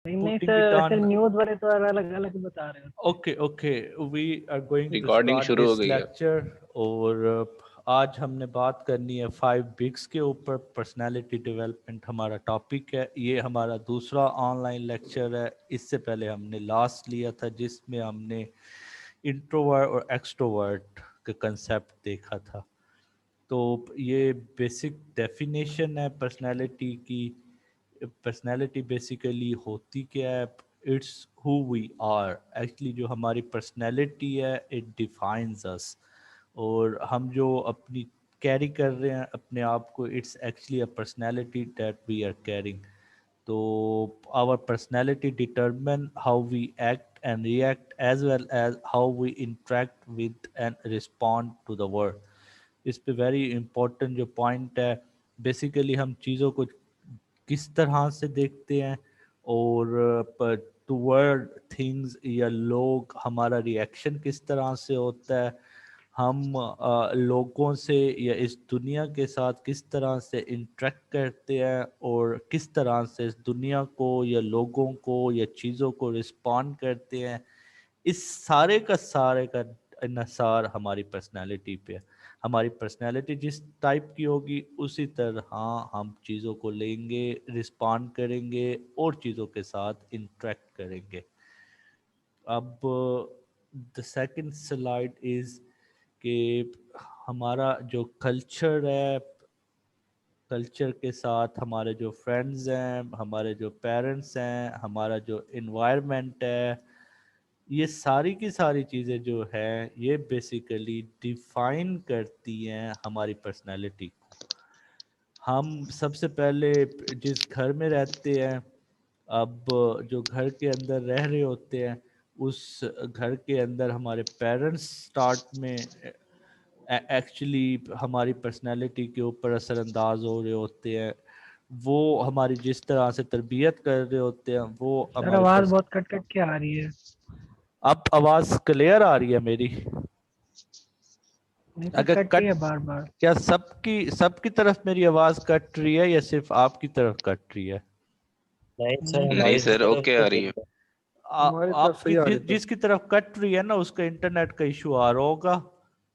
نہیں putting sir, it ویسے on. News والے تو الگ الگ بتا رہے ہوتے ہیں. Okay, we are going to recording start شروع ہو this گئی ہے. lecture. اور آج ہم نے بات کرنی ہے 5 بگس کے اوپر. پرسنالٹی ڈیولپمنٹ ہمارا ٹاپک ہے. یہ ہمارا دوسرا آن لائن لیکچر ہے. اس سے پہلے ہم نے لاسٹ لیا تھا جس میں ہم نے انٹروورٹ اور ایکسٹروورٹ کا کنسیپٹ دیکھا تھا. تو یہ بیسک ڈیفینیشن ہے پرسنالٹی کی. پرسنالٹی بیسیکلی ہوتی کیا ہے؟ It's who we are. Actually جو ہماری پرسنالٹی ہے اٹ ڈیفائنز اس. اور ہم جو اپنی کیری کر رہے ہیں اپنے آپ کو، it's actually a personality that we are carrying. تو our personality determine how we act and react as well as how we interact with and respond to the world. اس پہ ویری امپورٹنٹ جو پوائنٹ ہے، basically ہم چیزوں کو کس طرح سے دیکھتے ہیں اور ٹورڈ تھنگز یا لوگ ہمارا ریئیکشن کس طرح سے ہوتا ہے. ہم لوگوں سے یا اس دنیا کے ساتھ کس طرح سے انٹریکٹ کرتے ہیں اور کس طرح سے اس دنیا کو یا لوگوں کو یا چیزوں کو رسپونڈ کرتے ہیں. اس سارے کا انحصار ہماری پرسنالٹی پہ ہے. ہماری پرسنالٹی جس ٹائپ کی ہوگی اسی طرح ہم چیزوں کو لیں گے، رسپونڈ کریں گے اور چیزوں کے ساتھ انٹریکٹ کریں گے. اب دا سیکنڈ سلائڈ از کہ ہمارا جو کلچر ہے، کلچر کے ساتھ ہمارے جو فرینڈز ہیں، ہمارے جو پیرنٹس ہیں، ہمارا جو انوائرمنٹ ہے، یہ ساری کی ساری چیزیں جو ہیں یہ بیسیکلی ڈیفائن کرتی ہیں ہماری پرسنالٹی کو. ہم سب سے پہلے جس گھر میں رہتے ہیں، اب جو گھر کے اندر رہ رہے ہوتے ہیں، اس گھر کے اندر ہمارے پیرنٹس سٹارٹ میں ایکچولی ہماری پرسنالٹی کے اوپر اثر انداز ہو رہے ہوتے ہیں. وہ ہماری جس طرح سے تربیت کر رہے ہوتے ہیں وہ سر ہماری آواز بہت کٹ کٹ کے آ رہی ہے. اب آواز کلیئر آ رہی ہے میری؟ نہیں سر، اگر کٹ رہی ہے بار بار. کیا سب کی طرف میری آواز کٹ رہی ہے یا صرف آپ کی طرف کٹ رہی ہے؟ نہیں سر، اوکے آ رہی ہے. آپ کی جس کی طرف کٹ رہی ہے نا اس کا انٹرنیٹ کا ایشو آ رہا ہوگا.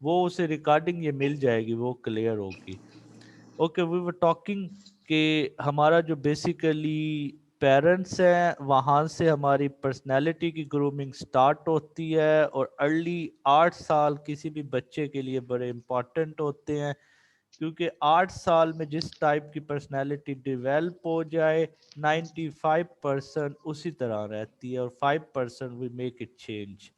وہ اسے ریکارڈنگ یہ مل جائے گی، وہ کلیئر ہوگی. اوکے، وی ور ٹاکنگ کہ ہمارا جو بیسیکلی پیرنٹس ہیں وہاں سے ہماری پرسنالٹی کی گرومنگ سٹارٹ ہوتی ہے. اور ارلی 8 سال کسی بھی بچے کے لیے بڑے امپورٹنٹ ہوتے ہیں، کیونکہ 8 سال میں جس ٹائپ کی پرسنالٹی ڈیویلپ ہو جائے 95% اسی طرح رہتی ہے اور 5% وی میک اٹ چینج.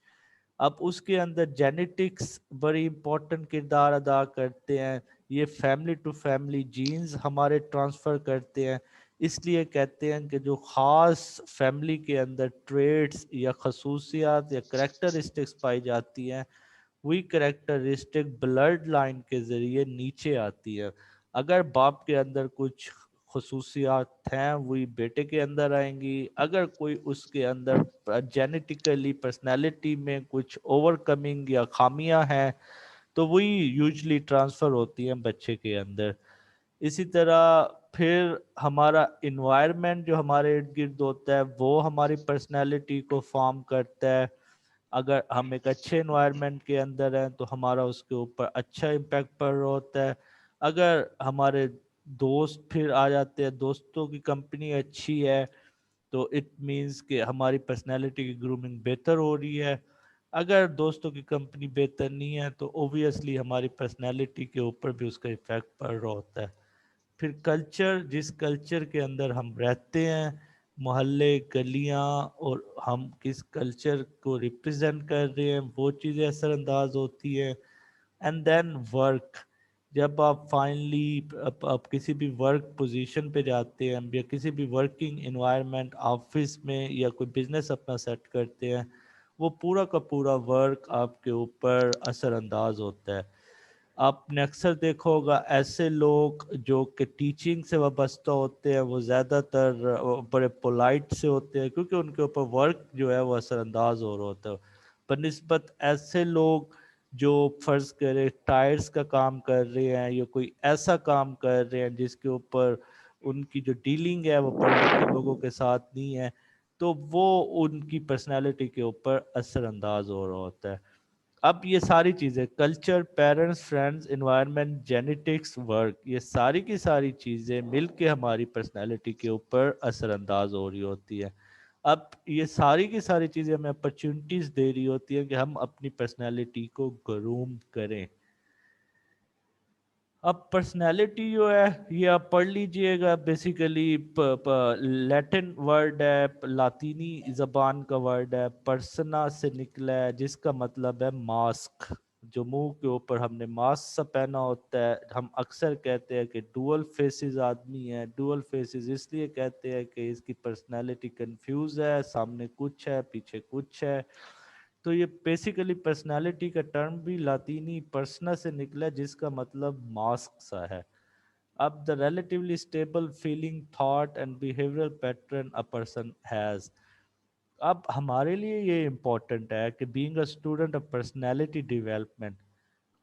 اب اس کے اندر جینیٹکس بڑی امپورٹنٹ کردار ادا کرتے ہیں. یہ فیملی ٹو فیملی جینز ہمارے ٹرانسفر کرتے ہیں. اس لیے کہتے ہیں کہ جو خاص فیملی کے اندر ٹریٹس یا خصوصیات یا کریکٹرسٹکس پائی جاتی ہیں، وہی کریکٹرسٹک بلڈ لائن کے ذریعے نیچے آتی ہے. اگر باپ کے اندر کچھ خصوصیات ہیں وہی بیٹے کے اندر آئیں گی. اگر کوئی اس کے اندر جینیٹیکلی پرسنالٹی میں کچھ اوور کمنگ یا خامیاں ہیں تو وہی یوزلی ٹرانسفر ہوتی ہیں بچے کے اندر. اسی طرح پھر ہمارا انوائرمنٹ جو ہمارے ارد گرد ہوتا ہے وہ ہماری پرسنالٹی کو فارم کرتا ہے. اگر ہم ایک اچھے انوائرمنٹ کے اندر ہیں تو ہمارا اس کے اوپر اچھا امپیکٹ پڑ رہا ہوتا ہے. اگر ہمارے دوست پھر آ جاتے ہیں، دوستوں کی کمپنی اچھی ہے تو اٹ مینس کہ ہماری پرسنالٹی کی گرومنگ بہتر ہو رہی ہے. اگر دوستوں کی کمپنی بہتر نہیں ہے تو اوبویسلی ہماری پرسنالٹی کے اوپر بھی اس کا ایفیکٹ پڑ رہا ہوتا ہے. پھر کلچر، جس کلچر کے اندر ہم رہتے ہیں، محلے، گلیاں، اور ہم کس کلچر کو ریپرزینٹ کر رہے ہیں وہ چیزیں اثر انداز ہوتی ہیں. And then work. جب آپ فائنلی آپ کسی بھی ورک پوزیشن پہ جاتے ہیں یا کسی بھی ورکنگ انوائرمنٹ آفس میں یا کوئی بزنس اپنا سیٹ کرتے ہیں، وہ پورا کا پورا ورک آپ کے اوپر اثر انداز ہوتا ہے. آپ نے اکثر دیکھا ہوگا ایسے لوگ جو کہ ٹیچنگ سے وابستہ ہوتے ہیں وہ زیادہ تر بڑے پولائٹ سے ہوتے ہیں کیونکہ ان کے اوپر ورک جو ہے وہ اثر انداز ہو رہا ہوتا ہے. بنسبت ایسے لوگ جو فرض کرے ٹائرز کا کام کر رہے ہیں یا کوئی ایسا کام کر رہے ہیں جس کے اوپر ان کی جو ڈیلنگ ہے وہ پڑھے لکھے لوگوں کے ساتھ نہیں ہے، تو وہ ان کی پرسنالٹی کے اوپر اثر انداز ہو رہا ہوتا ہے. اب یہ ساری چیزیں culture, parents, friends, environment, genetics, work, یہ ساری کی ساری چیزیں مل کے ہماری پرسنالٹی کے اوپر اثر انداز ہو رہی ہوتی ہے. اب یہ ساری کی ساری چیزیں ہمیں اپرچونٹیز دے رہی ہوتی ہیں کہ ہم اپنی پرسنالٹی کو گروم کریں. اب پرسنالٹی جو ہے یہ آپ پڑھ لیجئے گا، بیسیکلی لیٹن ورڈ ہے، لاطینی زبان کا ورڈ ہے، پرسنا سے نکلا ہے جس کا مطلب ہے ماسک. جو منہ کے اوپر ہم نے ماسک سا پہنا ہوتا ہے. ہم اکثر کہتے ہیں کہ ڈوئل فیسز آدمی ہے. ڈوئل فیسز اس لیے کہتے ہیں کہ اس کی پرسنالٹی کنفیوز ہے، سامنے کچھ ہے پیچھے کچھ ہے. تو یہ بیسیکلی پرسنالٹی کا ٹرم بھی لاطینی پرسنا سے نکلا ہے جس کا مطلب ماسک سا ہے. اب the relatively stable feeling, thought and behavioral pattern a person has. اب ہمارے لیے یہ امپورٹنٹ ہے کہ being a student of personality development،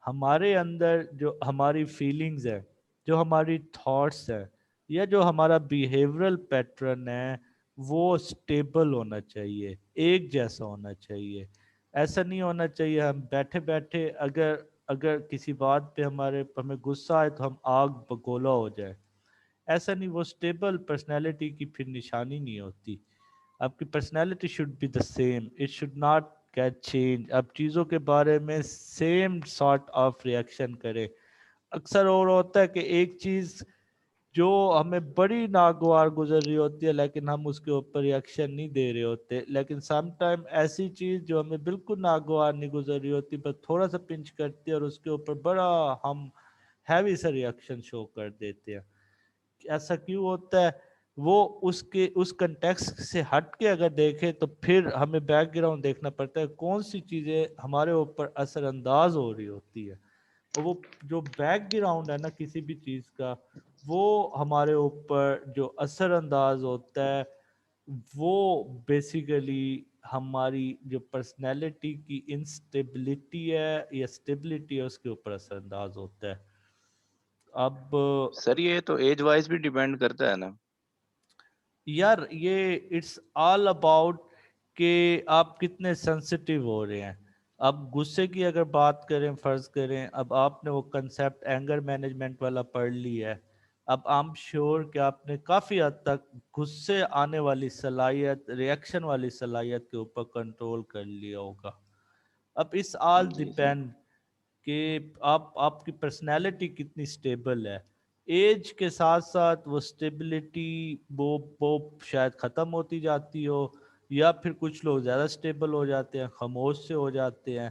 ہمارے اندر جو ہماری فیلنگز ہیں، جو ہماری تھاٹس ہیں، یا جو ہمارا بیہیورل پیٹرن ہے وہ سٹیبل ہونا چاہیے، ایک جیسا ہونا چاہیے. ایسا نہیں ہونا چاہیے ہم بیٹھے بیٹھے اگر کسی بات پہ ہمیں غصہ آئے تو ہم آگ بگولا ہو جائے. ایسا نہیں، وہ سٹیبل پرسنالٹی کی پھر نشانی نہیں ہوتی. آپ کی personality should be the same, it should not get change. آپ چیزوں کے بارے میں سیم سارٹ آف ریئیکشن کریں. اکثر اور ہوتا ہے کہ ایک چیز جو ہمیں بڑی ناگوار گزر رہی ہوتی ہے لیکن ہم اس کے اوپر ریئیکشن نہیں دے رہے ہوتے، لیکن سم ٹائم ایسی چیز جو ہمیں بالکل ناگوار نہیں گزر رہی ہوتی پر تھوڑا سا پنچ کرتی ہے اور اس کے اوپر بڑا ہم ہیوی سا ریئیکشن شو کر دیتے ہیں. ایسا کیوں ہوتا ہے؟ وہ اس کنٹیکسٹ سے ہٹ کے اگر دیکھیں تو پھر ہمیں بیک گراؤنڈ دیکھنا پڑتا ہے کون سی چیزیں ہمارے اوپر اثر انداز ہو رہی ہوتی ہے. اور وہ جو بیک گراؤنڈ ہے نا کسی بھی چیز کا، وہ ہمارے اوپر جو اثر انداز ہوتا ہے وہ بیسیکلی ہماری جو پرسنالٹی کی انسٹیبلٹی ہے یا اسٹیبلٹی ہے اس کے اوپر اثر انداز ہوتا ہے. اب سر یہ تو ایج وائز بھی ڈیپینڈ کرتا ہے نا یار، یہ اٹس آل اباؤٹ کہ آپ کتنے سینسٹیو ہو رہے ہیں. اب غصے کی اگر بات کریں، فرض کریں اب آپ نے وہ کنسیپٹ اینگر مینجمنٹ والا پڑھ لی ہے، اب آئی ایم شیور کہ آپ نے کافی حد تک غصے آنے والی صلاحیت، ریئیکشن والی صلاحیت کے اوپر کنٹرول کر لیا ہوگا. اب اس آل جی سر. ڈیپینڈ کہ آپ کی پرسنالٹی کتنی سٹیبل ہے. ایج کے ساتھ ساتھ وہ سٹیبلٹی وہ شاید ختم ہوتی جاتی ہو، یا پھر کچھ لوگ زیادہ سٹیبل ہو جاتے ہیں، خاموش سے ہو جاتے ہیں.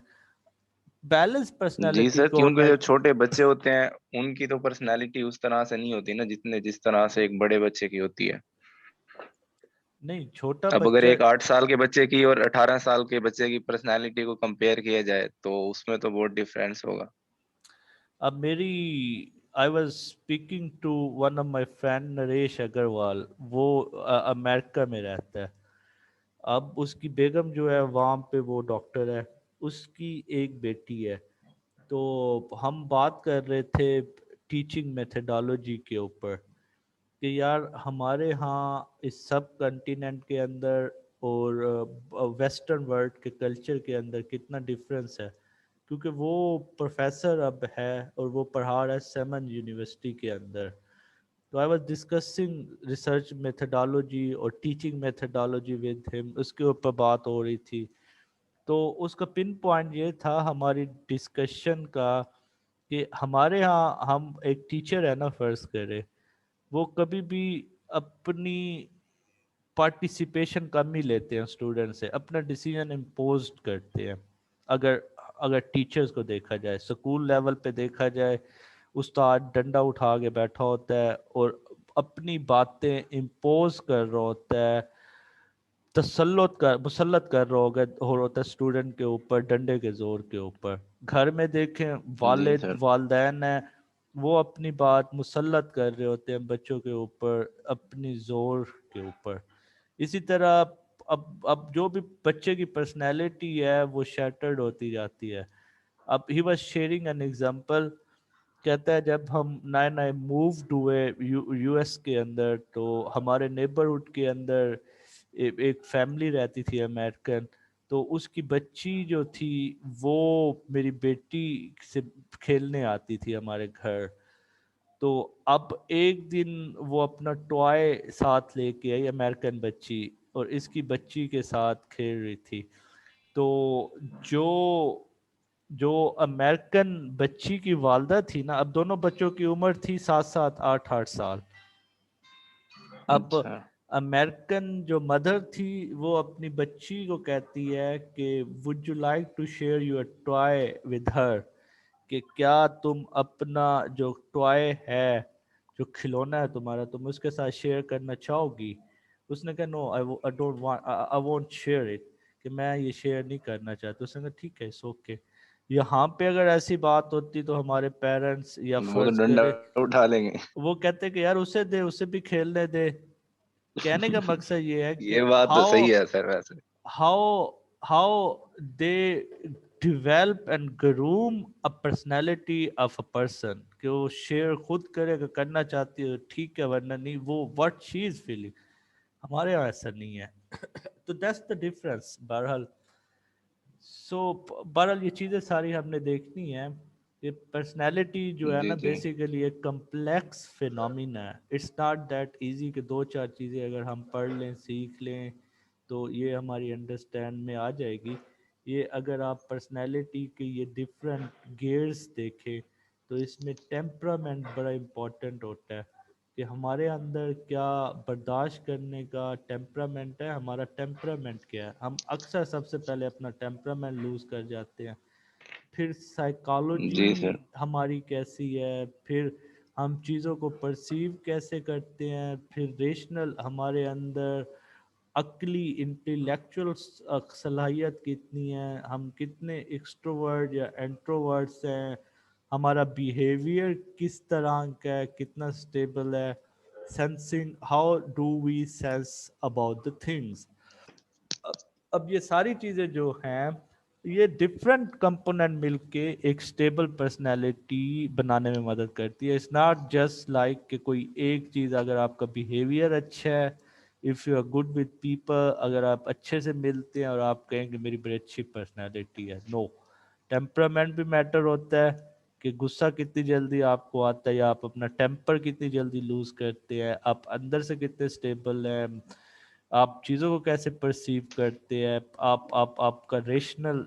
بیلنس جی پرسنالٹی سر، کو کیونکہ ہونا. جو چھوٹے بچے ہوتے ہیں ان کی تو پرسنالٹی اس طرح سے نہیں ہوتی نا جس طرح سے ایک بڑے بچے کی ہوتی ہے. نہیں، چھوٹا اب اگر بچہ. ایک 8 سال کے بچے کی اور 18 سال کے بچے کی پرسنالٹی کو کمپیئر کیا جائے تو اس میں تو بہت ڈفرینس ہوگا. اب I was speaking to one of my friend Naresh Agarwal, وہ امریکہ میں رہتا ہے. اب اس کی بیگم جو ہے وہاں پہ وہ ڈاکٹر ہے، اس کی ایک بیٹی ہے. تو ہم بات کر رہے تھے ٹیچنگ میتھڈالوجی کے اوپر کہ یار ہمارے ہاں اس سب کنٹیننٹ کے اندر اور ویسٹرن ورلڈ کے کلچر کے اندر کتنا ڈفرینس ہے. کیونکہ وہ پروفیسر اب ہے اور وہ پڑھا رہا ہے سیمن یونیورسٹی کے اندر. تو I was discussing research methodology اور ٹیچنگ میتھڈالوجی ود ہم، اس کے اوپر بات ہو رہی تھی. تو اس کا پن پوائنٹ یہ تھا ہماری ڈسکشن کا کہ ہمارے ہاں ہم ایک ٹیچر ہے نا فرض کرے، وہ کبھی بھی اپنی پارٹیسپیشن کم ہی لیتے ہیں اسٹوڈنٹ سے، اپنا ڈیسیجن امپوزڈ کرتے ہیں. اگر ٹیچرز کو دیکھا جائے، سکول لیول پہ دیکھا جائے، استاد ڈنڈا اٹھا کے بیٹھا ہوتا ہے اور اپنی باتیں امپوز کر رہا ہوتا ہے، مسلط کر رہا ہوتا ہے اسٹوڈنٹ کے اوپر ڈنڈے کے زور کے اوپر. گھر میں دیکھیں جی والد سر. والدین ہیں، وہ اپنی بات مسلط کر رہے ہوتے ہیں بچوں کے اوپر اپنی زور کے اوپر. اسی طرح اب جو بھی بچے کی پرسنالٹی ہے وہ شیٹرڈ ہوتی جاتی ہے. اب he was sharing an example, کہتا ہے جب ہم نئے مووڈ ہوئے یو ایس کے اندر تو ہمارے نیبرہڈ کے اندر ایک فیملی رہتی تھی امریکن، تو اس کی بچی جو تھی وہ میری بیٹی سے کھیلنے آتی تھی ہمارے گھر. تو اب ایک دن وہ اپنا ٹوائے ساتھ لے کے آئی امریکن بچی، اور اس کی بچی کے ساتھ کھیل رہی تھی. تو جو جو امریکن بچی کی والدہ تھی نا، اب دونوں بچوں کی عمر تھی 7 8 8 سال. اب اچھا امریکن جو مدر تھی وہ اپنی بچی کو کہتی ہے کہ would you like to share your toy with her، کہ کیا تم اپنا جو ٹوائے ہے، جو کھلونا ہے تمہارا، تم اس کے ساتھ شیئر کرنا چاہو گی. اس نے کہا نو I don't want I won't share it، کہ میں یہ شیئر نہیں کرنا چاہتا. اس نے کہا ٹھیک ہے it's okay. یہاں پہ اگر ایسی بات ہوتی تو ہمارے پیرنٹس یا وہ تو فرض ڈنڈا کرے اٹھا لیں گے. وہ کہتے کہ یار اسے دے، اسے بھی کھیلنے دے. کہنے کا مقصد یہ ہے کہ یہ بات تو ہاؤ صحیح ہے سر ویسے. how how they develop and groom a personality of a person، کہ وہ شیئر خود کرے اگر کرنا چاہتی ہے ٹھیک ہے، ورنہ نہیں. وہ what she is feeling، ہمارے یہاں ایسا نہیں ہے. تو that's the difference. بہرحال بہرحال یہ چیزیں ساری ہم نے دیکھنی ہیں. یہ پرسنالٹی جو ہے جی نا جی بیسیکلی ایک کمپلیکس فینومینا ہے. اٹس ناٹ دیٹ ایزی کہ 2 4 چیزیں اگر ہم پڑھ لیں سیکھ لیں تو یہ ہماری انڈرسٹینڈ میں آ جائے گی. یہ اگر آپ پرسنالٹی کے یہ ڈفرینٹ گیئرز دیکھیں تو اس میں ٹیمپرامنٹ بڑا امپورٹنٹ ہوتا ہے، کہ ہمارے اندر کیا برداشت کرنے کا ٹیمپرامنٹ ہے، ہمارا ٹیمپرامنٹ کیا ہے. ہم اکثر سب سے پہلے اپنا ٹیمپرامنٹ لوز کر جاتے ہیں، پھر سائیکالوجی جی سر. ہماری کیسی ہے، پھر ہم چیزوں کو پرسیو کیسے کرتے ہیں، پھر ریشنل ہمارے اندر عقلی انٹلیکچوئل صلاحیت کتنی ہے، ہم کتنے ایکسٹروورٹ یا انٹروورٹس ہیں، ہمارا بیہیویئر کس طرح کا ہے، کتنا سٹیبل ہے. Sensing, how do we sense about the things. اب یہ ساری چیزیں جو ہیں یہ ڈفرینٹ کمپوننٹ مل کے ایک سٹیبل پرسنالٹی بنانے میں مدد کرتی ہے. اٹس ناٹ جسٹ لائک کہ کوئی ایک چیز، اگر آپ کا بیہیویئر اچھا ہے، if you are good with people, اگر آپ اچھے سے ملتے ہیں اور آپ کہیں کہ میری بڑی اچھی پرسنالٹی ہے. نو، ٹیمپرامنٹ بھی میٹر ہوتا ہے، کہ غصہ کتنی جلدی آپ کو آتا ہے، یا آپ اپنا ٹیمپر کتنی جلدی لوز کرتے ہیں، آپ اندر سے کتنے سٹیبل ہیں، آپ چیزوں کو کیسے پرسیو کرتے ہیں، آپ کا ریشنل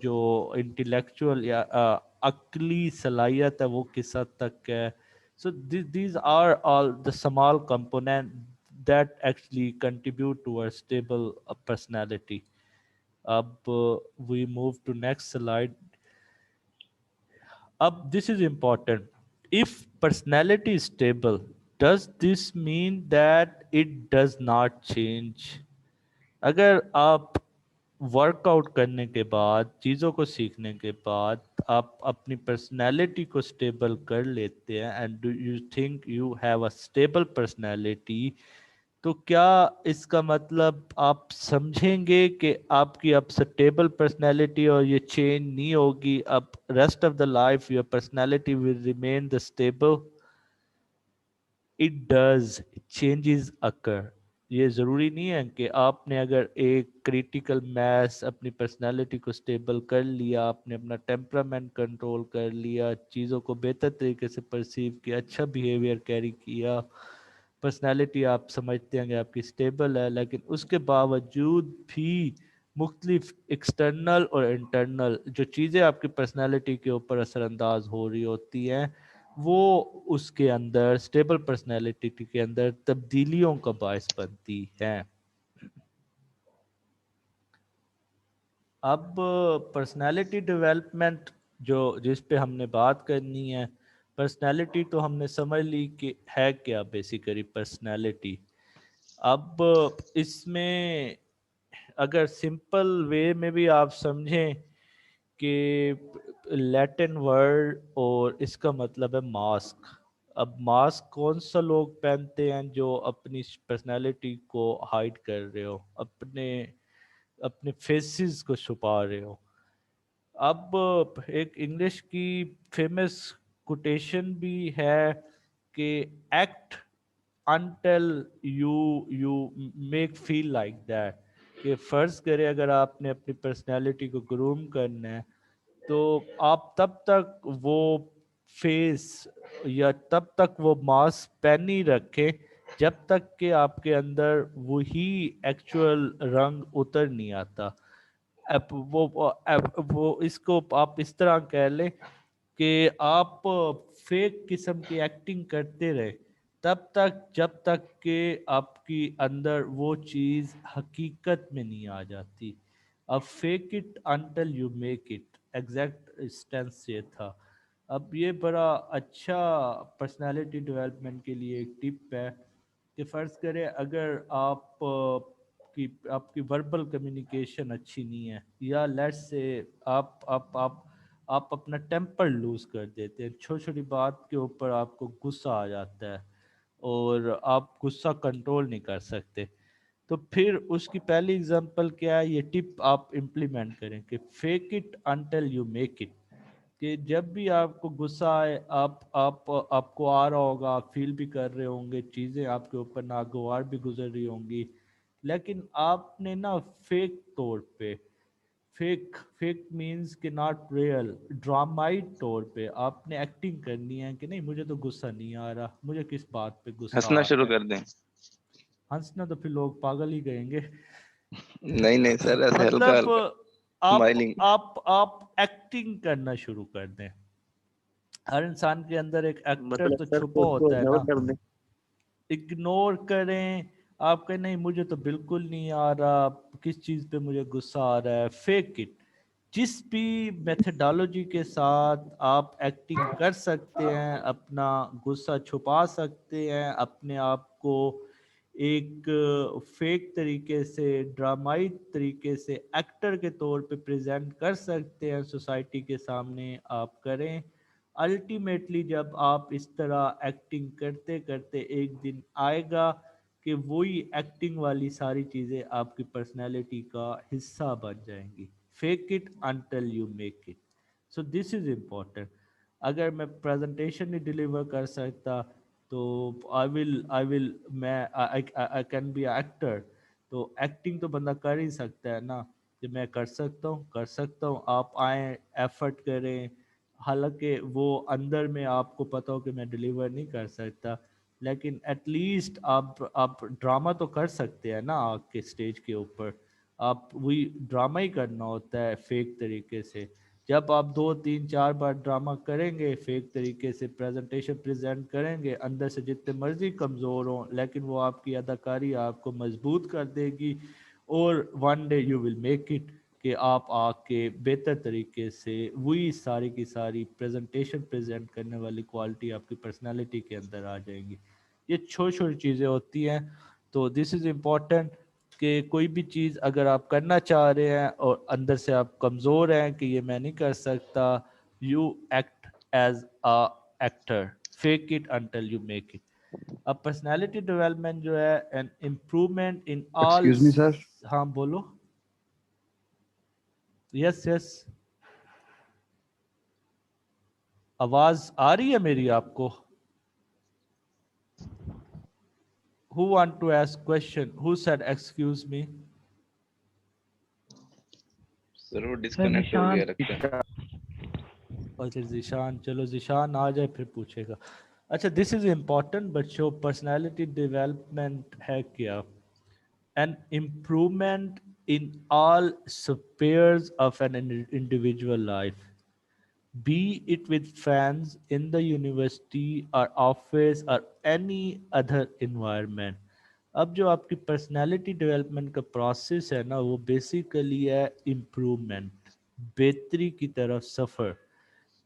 جو انٹلیکچوئل یا عقلی صلاحیت ہے وہ کس حد تک ہے. So these are all the small component that actually contribute to a stable personality. اب we move to next slide. اب this is important. If personality is stable, does this mean that it does not change؟ اگر آپ work out کرنے کے بعد، چیزوں کو سیکھنے کے بعد آپ اپنی پرسنالٹی کو سٹیبل کر لیتے ہیں، and do you think you have a stable personality, تو کیا اس کا مطلب آپ سمجھیں گے کہ آپ کی اب سٹیبل پرسنالٹی اور یہ چینج نہیں ہوگی، اب rest of the life your personality will remain the stable? It does, changes occur. یہ ضروری نہیں ہے کہ آپ نے اگر ایک کریٹیکل میس اپنی پرسنالٹی کو سٹیبل کر لیا، آپ نے اپنا ٹیمپرامنٹ کنٹرول کر لیا، چیزوں کو بہتر طریقے سے پرسیو کیا، اچھا بیہیویئر کیری کیا، پرسنالٹی آپ سمجھتے ہیں کہ آپ کی سٹیبل ہے، لیکن اس کے باوجود بھی مختلف ایکسٹرنل اور انٹرنل جو چیزیں آپ کی پرسنالٹی کے اوپر اثر انداز ہو رہی ہوتی ہیں، وہ اس کے اندر سٹیبل پرسنالٹی کے اندر تبدیلیوں کا باعث بنتی ہیں. اب پرسنالٹی ڈیولپمنٹ جس پہ ہم نے بات کرنی ہے، پرسنالٹی تو ہم نے سمجھ لی کہ ہے کیا بیسیکلی پرسنالٹی. اب اس میں اگر سمپل وے میں بھی آپ سمجھیں کہ لیٹن ورڈ اور اس کا مطلب ہے ماسک. اب ماسک کون سا لوگ پہنتے ہیں؟ جو اپنی پرسنالٹی کو ہائڈ کر رہے ہو، اپنے فیسز کو چھپا رہے ہو. اب ایک انگلش کی فیمس کوٹیشن بھی ہے کہ act until you make feel like that کہ فرض کرے اگر آپ نے اپنی پرسنالٹی کو گروم کرنا ہے تو آپ تب تک وہ فیس یا تب تک وہ ماسک پہن ہی رکھیں جب تک کہ آپ کے اندر وہی ایکچوئل رنگ اتر نہیں آتا. وہ اس کو آپ اس طرح کہہ لیں کہ آپ فیک قسم کی ایکٹنگ کرتے رہے تب تک جب تک کہ آپ کی اندر وہ چیز حقیقت میں نہیں آ جاتی. اب fake it until you make it, exact instance یہ تھا. اب یہ بڑا اچھا پرسنالٹی ڈیولپمنٹ کے لیے ایک ٹپ ہے کہ فرض کرے اگر آپ کی وربل کمیونیکیشن اچھی نہیں ہے یا لیٹس سے آپ اپنا ٹیمپر لوز کر دیتے ہیں، چھوٹی چھوٹی بات کے اوپر آپ کو غصہ آ جاتا ہے اور آپ غصہ کنٹرول نہیں کر سکتے، تو پھر اس کی پہلی اگزامپل کیا ہے؟ یہ ٹپ آپ امپلیمنٹ کریں کہ fake it until you make it. کہ جب بھی آپ کو غصہ آئے آپ کو آ رہا ہوگا، آپ فیل بھی کر رہے ہوں گے، چیزیں آپ کے اوپر ناگوار بھی گزر رہی ہوں گی، لیکن آپ نے نا فیک طور پہ، فیک مینز کہ ناٹ ریئل، ڈرامائی طور پہ آپ نے ایکٹنگ کرنی ہے کہ نہیں مجھے تو غصہ نہیں آ رہا، مجھے کس بات پہ غصہ ہنسنا آ شروع رہا ہے. کر دیں. ہنسنا تو پھر لوگ پاگل ہی کہیں گے. نہیں سر، ایسے ہلکا مطلب ہلکا آپ اسمائلنگ. آپ ایکٹنگ کرنا شروع کر دیں. ہر انسان کے اندر ایک ایکٹر مطلب تو سر چھپا خود کو ہوتا ہے نا. اگنور کر دیں. اگنور کریں، آپ کہیں نہیں مجھے تو بالکل نہیں آ رہا، کس چیز پہ مجھے غصہ آ رہا ہے. Fake it. جس بھی میتھڈالوجی کے ساتھ آپ ایکٹنگ کر سکتے ہیں، اپنا غصہ چھپا سکتے ہیں، اپنے آپ کو ایک فیک طریقے سے، ڈرامائی طریقے سے ایکٹر کے طور پہ پریزنٹ کر سکتے ہیں سوسائٹی کے سامنے، آپ کریں. الٹیمیٹلی جب آپ اس طرح ایکٹنگ کرتے کرتے ایک دن آئے گا کہ وہی ایکٹنگ والی ساری چیزیں آپ کی پرسنالٹی کا حصہ بن جائیں گی. Fake it until you make it. So this is important. اگر میں پریزنٹیشن نہیں ڈلیور کر سکتا تو I can be an actor. تو ایکٹنگ تو بندہ کر ہی سکتا ہے نا کہ میں کر سکتا ہوں. آپ آئیں، ایفرٹ کریں، حالانکہ وہ اندر میں آپ کو پتا ہو کہ میں ڈلیور نہیں کر سکتا، لیکن ایٹ لیسٹ آپ ڈرامہ تو کر سکتے ہیں نا. آپ کے اسٹیج کے اوپر آپ وہی ڈرامہ ہی کرنا ہوتا ہے فیک طریقے سے. جب آپ 2 3 4 بار ڈرامہ کریں گے، فیک طریقے سے پریزنٹیشن پریزنٹ کریں گے، اندر سے جتنے مرضی کمزور ہوں لیکن وہ آپ کی اداکاری آپ کو مضبوط کر دے گی، اور one day you will make it کہ آپ آ کے بہتر طریقے سے وہی ساری کی ساری پریزنٹیشن پریزنٹ کرنے والی کوالٹی آپ کی پرسنالٹی کے اندر آ جائیں گی. یہ چھوٹی چھوٹی چیزیں ہوتی ہیں. تو دس از امپورٹنٹ کہ کوئی بھی چیز اگر آپ کرنا چاہ رہے ہیں اور اندر سے آپ کمزور ہیں کہ یہ میں نہیں کر سکتا، you act as a actor. Fake it until you make it. اب پرسنالٹی ڈیولپمنٹ جو ہے and improvement in all. Excuse me sir. ہاں بولو. یس آواز آ رہی ہے میری آپ کو؟ Who want to ask question? Who said excuse me? سر وہ ڈسکنیکٹ ہو گیا لگتا ہے. اچھا ذیشان، چلو ذیشان آ جائے پھر پوچھے گا. اچھا دس از امپورٹنٹ بچوں. پرسنالٹی ڈیولپمنٹ ہے کیا؟ an improvement in all spheres of an individual life, be it with friends, in the university or office or any other environment. اب جو آپ کی پرسنالٹی ڈیولپمنٹ کا پروسیس ہے نا، وہ بیسیکلی ہے امپروومنٹ، بہتری کی طرف سفر.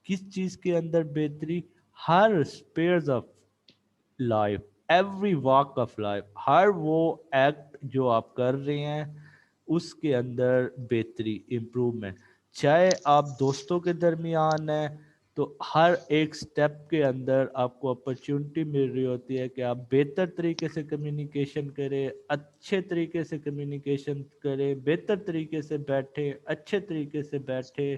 کس چیز کے اندر بہتری؟ ہر spheres of life, every walk of life, ہر وہ ایکٹ جو آپ کر رہے ہیں اس کے اندر بہتری، امپروومنٹ. چاہے آپ دوستوں کے درمیان ہیں تو ہر ایک سٹیپ کے اندر آپ کو اپرچونٹی مل رہی ہوتی ہے کہ آپ بہتر طریقے سے کمیونیکیشن کریں، اچھے طریقے سے کمیونیکیشن کریں، بہتر طریقے سے بیٹھیں، اچھے طریقے سے بیٹھیں.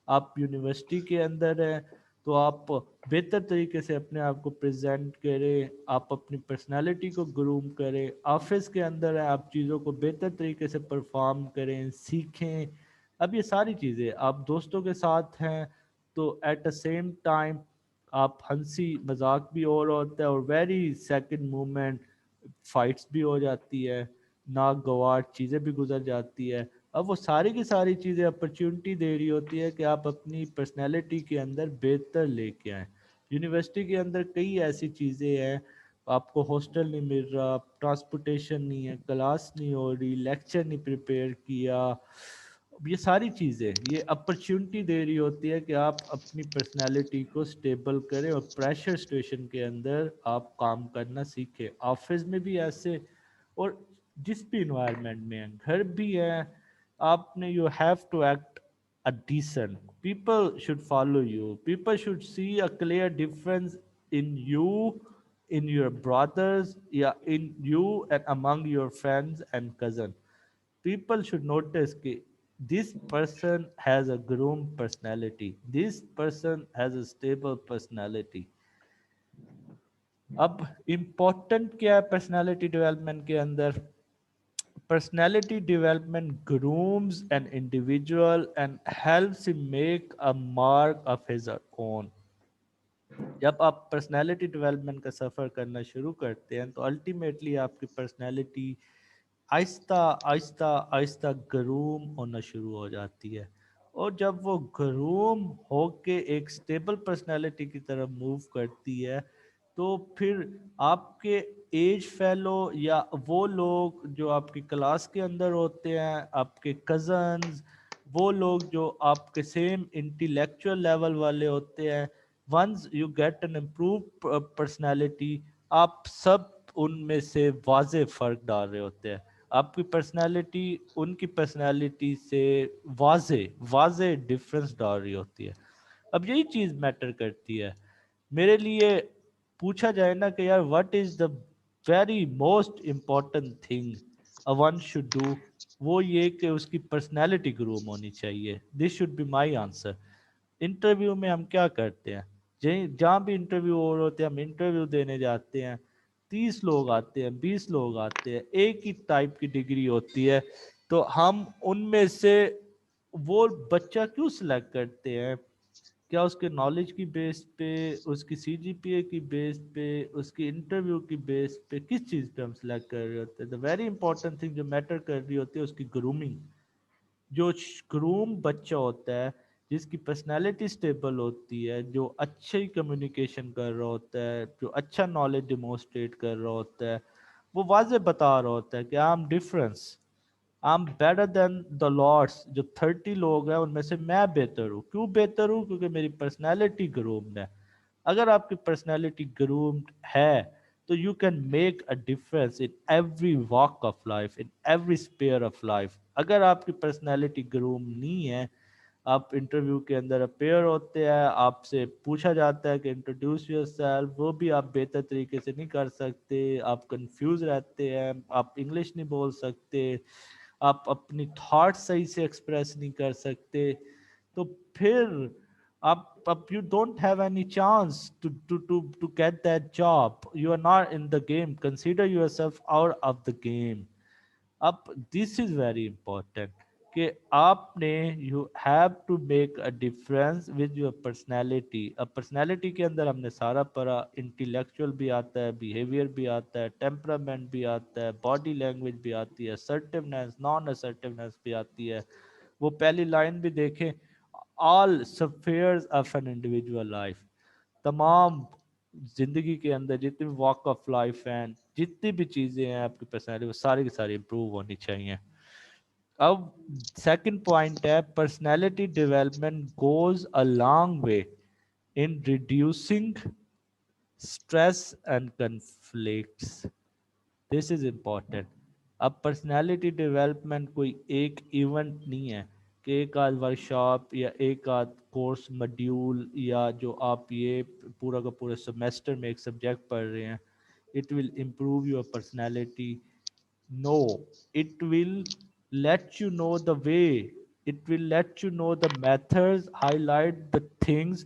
آپ یونیورسٹی کے اندر ہیں تو آپ بہتر طریقے سے اپنے آپ کو پریزنٹ کریں, آپ اپنی پرسنالٹی کو گروم کریں. آفس کے اندر ہیں, آپ چیزوں کو بہتر طریقے سے پرفارم کریں, سیکھیں. اب یہ ساری چیزیں, آپ دوستوں کے ساتھ ہیں تو ایٹ اے سیم ٹائم آپ ہنسی مذاق بھی اور ہوتا ہے, اور ویری سیکنڈ مومنٹ فائٹس بھی ہو جاتی ہے, ناگوار چیزیں بھی گزر جاتی ہے. اب وہ ساری کی ساری چیزیں اپرچونٹی دے رہی ہوتی ہے کہ آپ اپنی پرسنالٹی کے اندر بہتر لے کے آئیں. یونیورسٹی کے اندر کئی ایسی چیزیں ہیں, آپ کو ہاسٹل نہیں مل رہا, ٹرانسپورٹیشن نہیں ہے, کلاس نہیں ہو رہی, لیکچر نہیں پریپیئر کیا, یہ ساری چیزیں یہ اپرچونٹی دے رہی ہوتی ہے کہ آپ اپنی پرسنالٹی کو سٹیبل کریں اور پریشر سچویشن کے اندر آپ کام کرنا سیکھیں. آفس میں بھی ایسے, اور جس بھی انوائرمنٹ میں ہیں, گھر بھی ہے, آپ نے you have to act a decent. People should follow you, people should see a clear difference in you, in your brothers, yeah, in you and among your friends and cousin. People should notice کہ this person has a groomed personality, this person has a stable personality. اب important کیا ہے personality development کے اندر؟ Personality development grooms an individual and helps him make a mark of his own. جب آپ personality development کا سفر کرنا شروع کرتے ہیں تو الٹیمیٹلی آپ کی پرسنالٹی آہستہ آہستہ آہستہ گروم ہونا شروع ہو جاتی ہے, اور جب وہ گروم ہو کے ایک سٹیبل پرسنالٹی کی طرف موو کرتی ہے تو پھر آپ کے ایج فیلو یا وہ لوگ جو آپ کی کلاس کے اندر ہوتے ہیں, آپ کے کزنز, وہ لوگ جو آپ کے سیم انٹیلیکچوئل لیول والے ہوتے ہیں, once you get an improve personality, آپ سب ان میں سے واضح فرق ڈال رہے ہوتے ہیں. آپ کی پرسنالٹی ان کی پرسنالٹی سے واضح ڈفرنس ڈال رہی ہوتی ہے. اب یہی چیز میٹر کرتی ہے. میرے لیے پوچھا جائے نا کہ یار what is the very most important thing a one should do, وہ یہ کہ اس کی پرسنالٹی گروم ہونی چاہیے. This should be my answer. Interview میں ہم کیا کرتے ہیں, جہاں بھی انٹرویو ہو رہے ہوتے ہیں, ہم انٹرویو دینے جاتے ہیں, 30 لوگ آتے ہیں, 20 لوگ آتے ہیں, ایک ہی ٹائپ کی ڈگری ہوتی ہے, تو ہم ان میں سے وہ بچہ کیوں سلیکٹ کرتے ہیں؟ کیا اس کے نالج کی بیس پہ, اس کی سی جی پی اے کی بیس پہ, اس کی انٹرویو کی بیس پہ, کس چیز پہ ہم سلیکٹ کر رہے ہوتے ہیں؟ دا ویری امپورٹنٹ تھنگ جو میٹر کر رہی ہوتی ہے اس کی گرومنگ. جو گروم بچہ ہوتا ہے, جس کی پرسنالٹی سٹیبل ہوتی ہے, جو اچھی کمیونیکیشن کر رہا ہوتا ہے, جو اچھا نالج ڈیمونسٹریٹ کر رہا ہوتا ہے, وہ واضح بتا رہا ہوتا ہے کہ I am difference, I am better than the lots. جو 30 لوگ ہیں ان میں سے میں بہتر ہوں. کیوں بہتر ہوں؟ کیونکہ میری پرسنالٹی گرومڈ ہے. اگر آپ کی پرسنالٹی گرومڈ ہے تو you can make a difference in every walk of life, in every sphere of life. اگر آپ کی پرسنالٹی گروم نہیں ہے, آپ انٹرویو کے اندر اپیئر ہوتے ہیں, آپ سے پوچھا جاتا ہے کہ انٹروڈیوس یور سیلف, وہ بھی آپ بہتر طریقے سے نہیں کر سکتے, آپ کنفیوز رہتے ہیں, آپ انگلش نہیں بول سکتے, آپ اپنی تھاٹ صحیح سے ایکسپریس نہیں کر سکتے, تو پھر آپ you don't have any chance to get that job. You are not in the game, consider yourself out of the game. اب دس از ویری امپورٹنٹ کہ آپ نے you have to make a difference with your personality. اب personality کے اندر ہم نے سارا پڑھا, انٹیلیکچوئل بھی آتا ہے, بیہیویئر بھی آتا ہے, ٹیمپرامنٹ بھی آتا ہے, باڈی لینگویج بھی آتی ہے, assertiveness نان assertiveness بھی آتی ہے. وہ پہلی لائن بھی دیکھیں, آل spheres of an individual life. تمام زندگی کے اندر جتنی بھی واک آف لائف ہیں, جتنی بھی چیزیں ہیں آپ کی پرسنالٹی, وہ ساری کی ساری امپروو ہونی چاہیے. اب سیکنڈ پوائنٹ ہے, personality development goes a long way in reducing stress and conflicts. This is important. اب پرسنالٹی ڈیولپمنٹ کوئی ایک ایونٹ نہیں ہے کہ ایک آدھ ورک شاپ یا ایک آدھ کورس ماڈیول, یا جو آپ یہ پورا کا پورا سیمیسٹر میں ایک سبجیکٹ پڑھ رہے ہیں, it will improve your personality. No, it will let you know the way, it will let you know the methods, highlight the things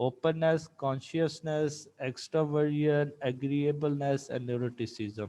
openness, consciousness, extraversion, agreeableness and neuroticism।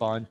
5